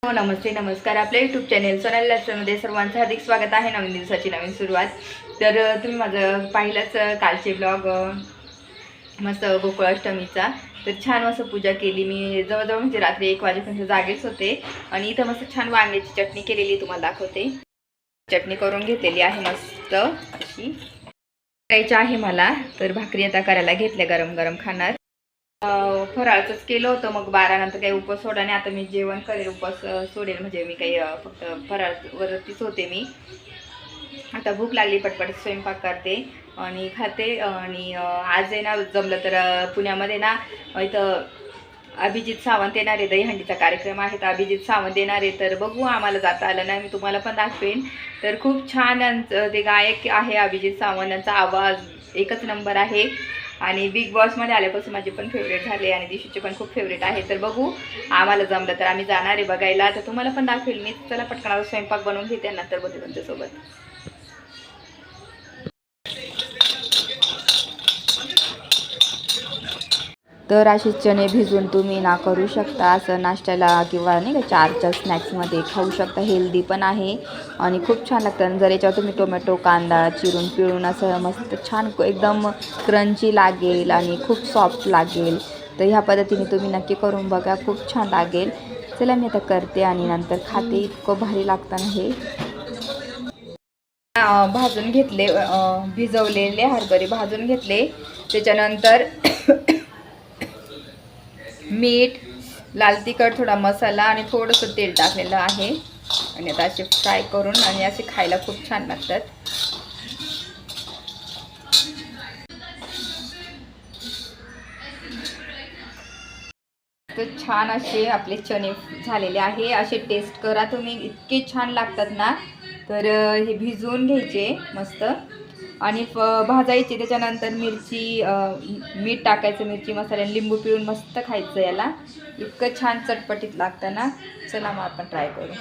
हो नमस्ते नमस्कार. आपल्या यूट्यूब चॅनेल सोनाली लाईफस्टाईलमध्ये सर्वांचं हार्दिक स्वागत आहे. नवीन दिवसाची नवीन सुरुवात. तर तुम्ही माझं पाहिलंच कालचे ब्लॉग मस्त गोकुळाष्टमीचा. तर छान असं पूजा केली मी. जवळजवळ म्हणजे रात्री 1 वाजेपर्यंत जागेच होते. आणि इथं मस्त छान वांग्याची चटणी केलेली तुम्हाला दाखवते. चटणी करून घेतलेली आहे मस्त अशी. करायची आहे मला. तर भाकरी आता करायला घेतल्या, गरम गरम खाणार. फराळचंच केलं होतं, मग 12 नंतर काही उपवास सोडा नाही. आता मी जेवण करेल, उपवास सोडेल. म्हणजे मी काही फक्त फराळवरतीच होते मी. आता भूक लागली, पटपट स्वयंपाक करते आणि खाते. आणि आज आहे ना, जमलं तर पुण्यामध्ये ना इथं अभिजित सावंत येणार आहे. दहीहंडीचा कार्यक्रम आहे, तर अभिजित सावंत येणार आहे. तर बघू, आम्हाला जाता आलं नाही, मी तुम्हाला पण दाखवेन. तर खूप छान ते गायक आहे अभिजित सावंत. यांचा आवाज एकच नंबर आहे. आणि बिग बॉसमध्ये आल्यापासून माझे पण फेवरेट झाले आणि दिशूचे पण खूप फेवरेट आहे. तर बघू, आम्हाला जमलं तर आम्ही जाणार आहे बघायला. तर तुम्हाला पण दाखवेल मी. चला पटकन स्वयंपाक बनवून घेते, नंतर बोलते तुमच्यासोबत. तर असे चणे भिजवून तुम्ही ना करू शकता. असं नाश्त्याला किंवा नाही का चारच्या स्नॅक्समध्ये खाऊ शकता. हेल्दी पण आहे आणि खूप छान लागतं. जर याच्यावर तुम्ही टोमॅटो कांदा चिरून पिळून असं मस्त छान एकदम क्रंची लागेल आणि खूप सॉफ्ट लागेल. तर ह्या पद्धतीने तुम्ही नक्की करून बघा, खूप छान लागेल. चला मी आता करते आणि नंतर खाते. इतकं भारी लागतं ना हे. भाजून घेतले, भिजवलेले हरभरे भाजून घेतले. त्याच्यानंतर मीठ, लाल तिखट, थोडा मसाला आणि थोडंसं तेल टाकलेलं आहे. आणि आता असे फ्राय करून आणि असे खायला खूप छान लागतात. तर छान असे आपले चणे झालेले आहे. असे टेस्ट करा तुम्ही, इतके छान लागतात ना. तर हे भिजवून घ्यायचे मस्त आणि भाजायचे. त्याच्यानंतर मिरची, मीठ टाकायचं, मिरची मसाला, लिंबू पिळून मस्त खायचं याला. इतकं छान चटपटीत लागतं ना. चला मग आपण ट्राय करू.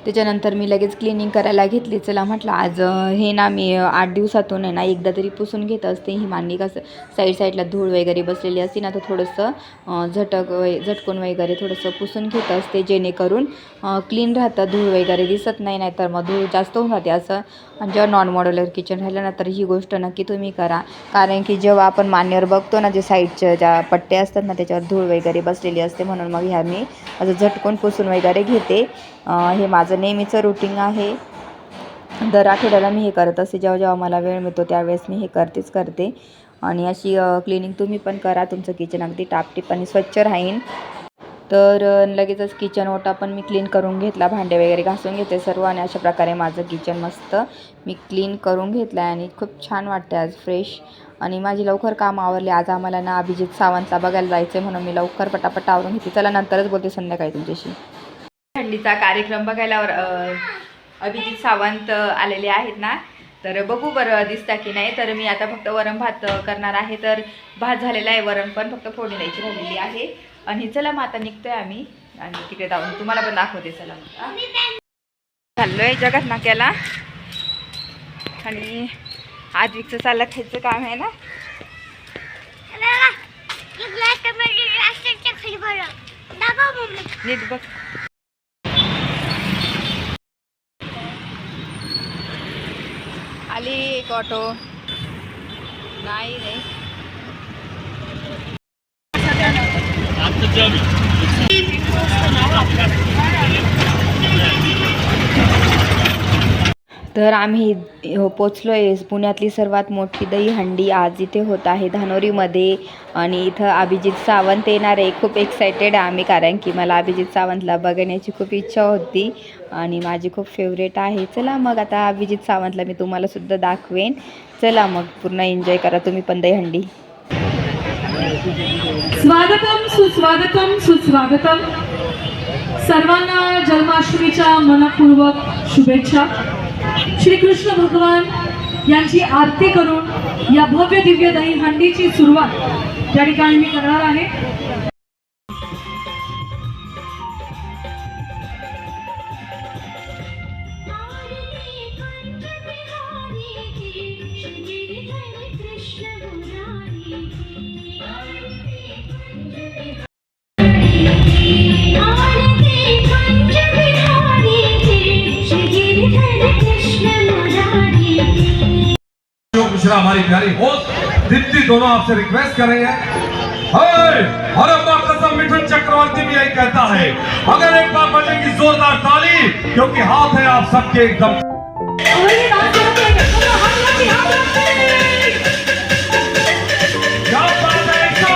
त्याच्यानंतर मी लगेच क्लिनिंग करायला घेतली. चला म्हटलं आज हे ना मी 8 दिवसातून आहे ना एकदा तरी पुसून घेत असते. ही मांडी कसं साईडला धूळ वगैरे बसलेली असते ना, तर थोडंसं झटकून वगैरे थोडंसं पुसून घेत असते, जेणेकरून क्लीन राहतं, धूळ वगैरे दिसत नाही. नाही तर मग धूळ जास्त होऊन जाते असं. आणि जेव्हा नॉन मॉड्युलर किचन राहिलं ना, तर ही गोष्ट नक्की तुम्ही करा. कारण की जेव्हा आपण मान्यवर बघतो ना, जे साईडच्या ज्या पट्ट्या असतात ना, त्याच्यावर धूळ वगैरे बसलेली असते. म्हणून मग ह्या मी असं झटकून पुसून वगैरे घेते. हे माझं नेहमीचं रुटीन आहे. दर आठवड्याला मी हे करत असते. जेव्हा जेव्हा मला वेळ मिळतो त्यावेळेस मी हे करते. आणि अशी क्लिनिंग तुम्ही पण करा. तुमचं किचन अगदी टापटीप आणि स्वच्छ राहील. तर लगेचच किचन ओटा पण मी क्लीन करून घेतला. भांडे वगैरे घासून घेते सर्व. आणि अशा प्रकारे माझं किचन मस्त मी क्लीन करून घेतलं आहे आणि खूप छान वाटते आज, फ्रेश. आणि माझी लवकर काम आवरले. आज आम्हाला ना अभिजित सावंतला बघायला जायचं आहे, म्हणून मी लवकर पटापट आवरून घेते. चला नंतरच बोलते संध्याकाळी तुमच्याशी. थंडीचा कार्यक्रम बघायला अभिजित सावंत आलेले आहेत ना. तर बघू बरं दिसता की नाही. तर मी आता फक्त वरण भात करणार आहे. तर भात झालेला आहे, वरण पण फक्त फोडणी द्यायची राहिलेली आहे. आणि चला मग आता निघतोय आम्ही आणि तिकडे जाऊन तुम्हाला पण दाखवते. चला मग चाललोय जगत नाक्याला. आणि आज विकचं चाललं खायचं काम आहे ना. नीट बघ. आली एक ऑटो. नाही रे, तर आम्ही पोचलो आहे. पुण्यातली सर्वात मोठी दहीहंडी आज इथे होत आहे धानोरीमध्ये. आणि इथं अभिजित सावंत येणार आहे. खूप एक्सायटेड आहे आम्ही, कारण की मला अभिजित सावंतला बघण्याची खूप इच्छा होती आणि माझी खूप फेवरेट आहे. चला मग आता अभिजित सावंतला मी तुम्हाला सुद्धा दाखवेन. चला मग पूर्ण एन्जॉय करा तुम्ही पण दहीहंडी. स्वागतम सुस्वागतम सुस्वागतम. सर्वांना जन्माष्टमीच्या मनपूर्वक शुभेच्छा. श्री कृष्ण भगवान यांची आरती करून या भव्य दिव्य दहीहंडीची सुरुवात या ठिकाणी मी करणार आहे. मिश्रा हमारी प्यारी होस्ट दीप्ति दोनों आपसे रिक्वेस्ट कर रही है और अब्बा कसम मिठुन चक्रवर्ती भी यही कहता है, अगर एक बार बजेगी जोरदार ताली, क्योंकि हाथ है आप सबके एकदम. क्या बात है ऐसा?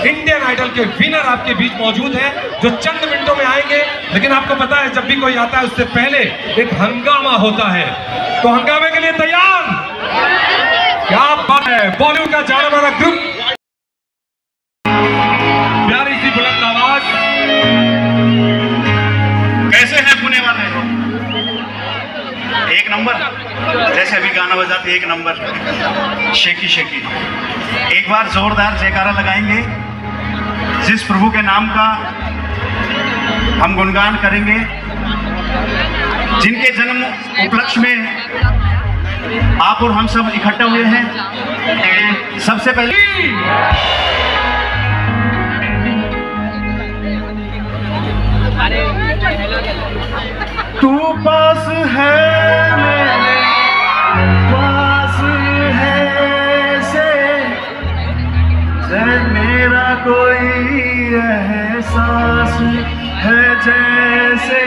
इंडियन आइडल के विनर आपके बीच मौजूद हैं, जो चंद मिनटों में आएंगे. लेकिन आपको पता है, जब भी कोई आता है उससे पहले एक हंगामा होता है. तो हंगामे के लिए तैयार? क्या बात है. बॉलीवुड का जाना माना ग्रुप, प्यारी सी बुलंद आवाज. कैसे हैं पुणे वाले? एक नंबर. जैसे अभी गाना बजाते एक नंबर, शेकी शेकी. एक बार जोरदार जयकारा लगाएंगे. जिस प्रभु के नाम का हम गुणगान करेंगे, जिनके जन्म उपलक्ष्य में आप और हम सब इकट्ठे हुए हैं. सबसे पहले तू पास है मेरे, पास है से मेरा कोई एहसास है जैसे.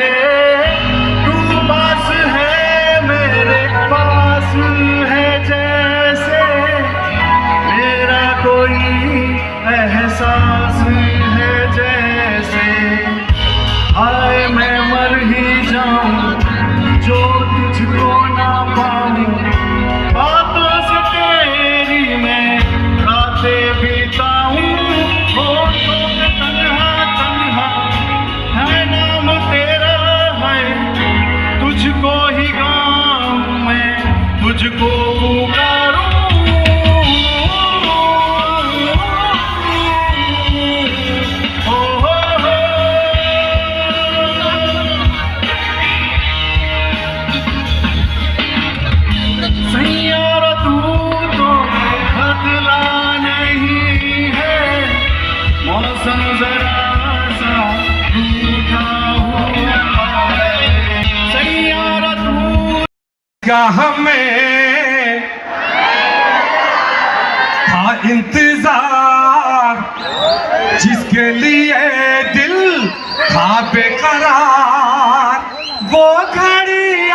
तू पास है मेरे, पास है जैसे मेरा कोई एहसास है जैसे. हाय मैं मर ही जाऊं जो तुझको ना पाऊं. बातों से तेरी मैं रातें बिताऊं. होठों पे तन्हा तन्हा है नाम तेरा है. तुझको ही गाऊं मैं, तुझको पुकारूं. क्या हमें था इंतजार, जिसके लिए दिल था बेकरार, वो घड़ी आ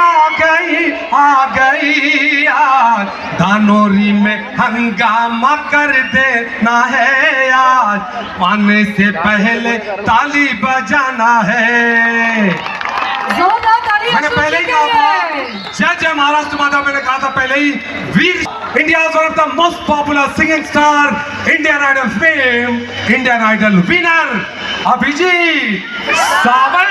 गई यार. धानोरी में हंगामा कर देना है आज, पाने से पहले ताली बजाना है. मैंने पहले ही कहा था, जय जय महाराष्ट्र माता. मैंने कहा था पहले ही, Veer India is one of the most popular singing star, Indian Idol fame, Indian Idol winner Abhijeet Sawant.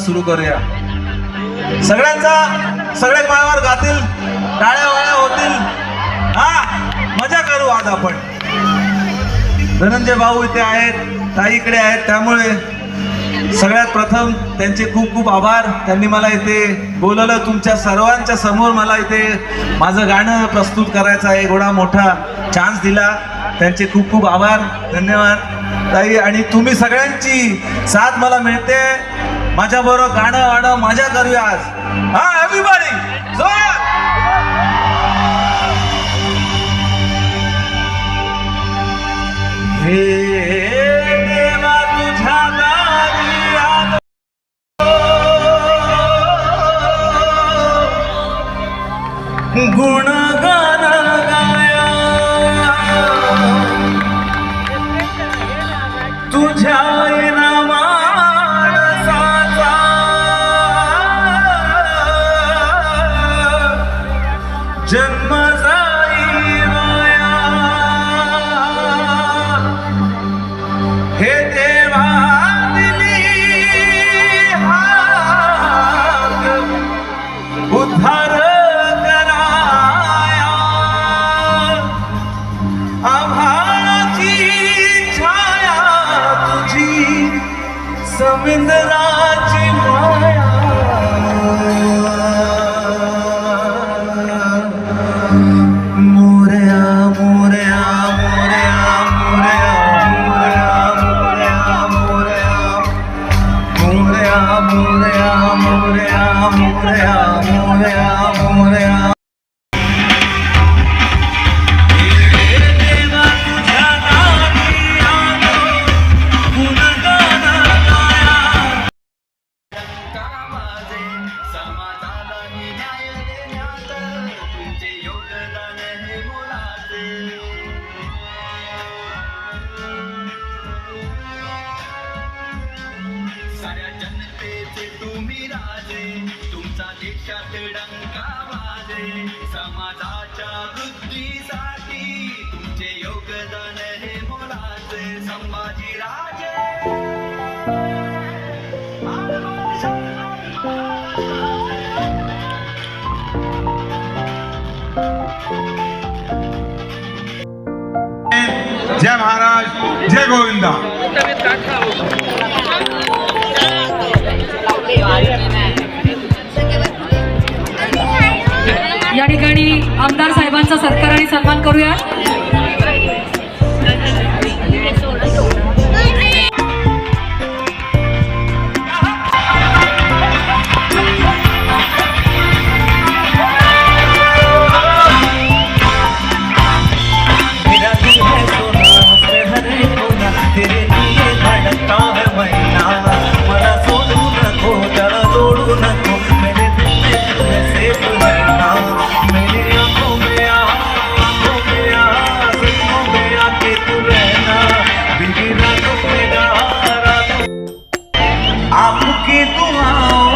सुरू करूया. सगळे मायावर गातील, टाळ्या वाळ्या होतील. हा, मजा करू आज आपण. धनंजय भाऊ इथे आहेत, ताई इकडे आहेत, त्यामुळे सगळ्यात प्रथम त्यांचे खूप खूप आभार. त्यांनी मला इथे बोलवलं, तुमच्या सर्वांच्या समोर मला इथे माझं गाणं प्रस्तुत करायचं आहे, एवढा मोठा चान्स दिला. त्यांचे खूप खूप आभार, धन्यवाद ताई. आणि तुम्ही सगळ्यांची साथ मला मिळते. माझ्याबरोबर गाणं वाणं मजा करूया आज. हा, एव्हरीबॉडी देवा तुझ्या दारी आलो, गुणगान गाया तुझ्या माणसाचा जन्म जाई माया. हे देवा दिली हाक उद्धार कराया, आभाळाची छाया तुझी समुद्राची माया. मोरया मोरया मोरया मोरया मोरया मोरया मोरया मोरया मोरया मोरया. देवा तुझ्या दारी आलो, गुणगान गाया. कामाचे समाजाला न्याय देण्यात तुमचे योगदान हे मोलाचे. साऱ्या जनतेचे तुम्ही राजे, तुमचा देशात डंका वाजे. समाजाच्या वृद्धीसाठी तुमचे योगदान हे मोलाचे. संभाजी राजे जय महाराज, जय गोविंदा. या ठिकाणी आमदार साहेबांचा सत्कार आणि सन्मान करूया. आपकी दुआओं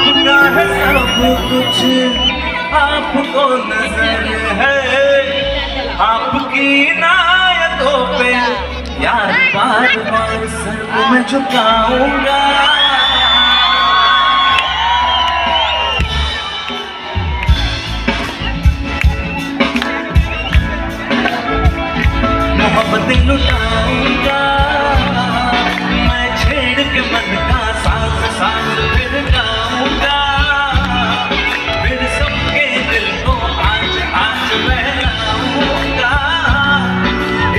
आपका है सब कुछ, आपको नजर है. आपकी इनायतों पे यार बार बार सर मैं झुकाऊंगा. मोहब्बतें लुटाऊंगा मैं, छेड़ के मन का सांस सांस फिर गाऊंगा. फिर सबके दिल को आज आज बहलाऊंगा.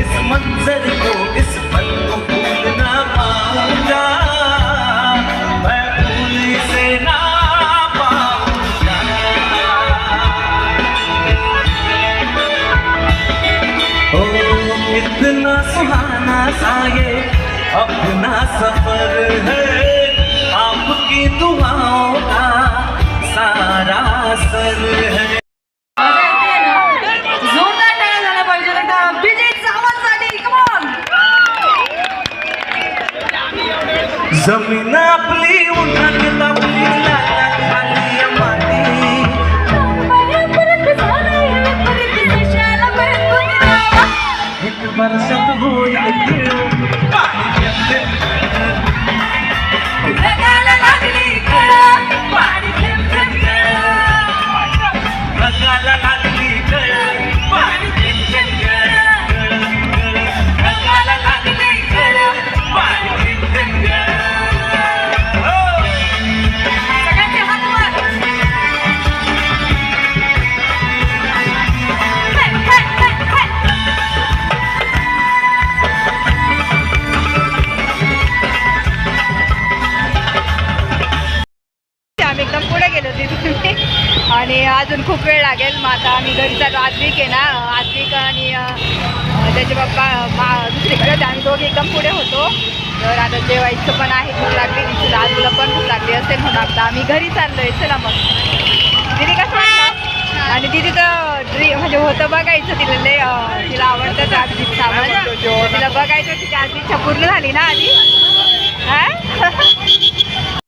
इस मंजर को, इस पल को भूल ना पाऊंगा. मैं भूल से ना पाऊंगा. ओ कितना सुहाना सा ये अपना सफर है. आपकी दुआओं का सारा सर है. जोरदार टाळ्या झाल्या पाहिजे एकदा विजय सावंतसाठी. Come on. जमीन आपली उन्हात तापली, लाला खाली माती. एक वर्षात होईल आता आम्ही घरी चाललो. आद्विक आहे ना, आद्विक आणि त्याचे पप्पा दुसरीकडे होते, आम्ही दोघे एकदम पुढे होतो. तर आता जेवायचं पण आहे, भूक लागली तिला, आजूला पण भूक लागली असेल म्हणून आता आम्ही घरी चाललोय. चला मग. दिदी कसं वाटलं? आणि दिदी तर म्हणजे होतं बघायचं तिला, लय तिला आवडतं आजची सामान, तिला बघायचं. तिची आजची इच्छा पूर्ण झाली ना आधी. हा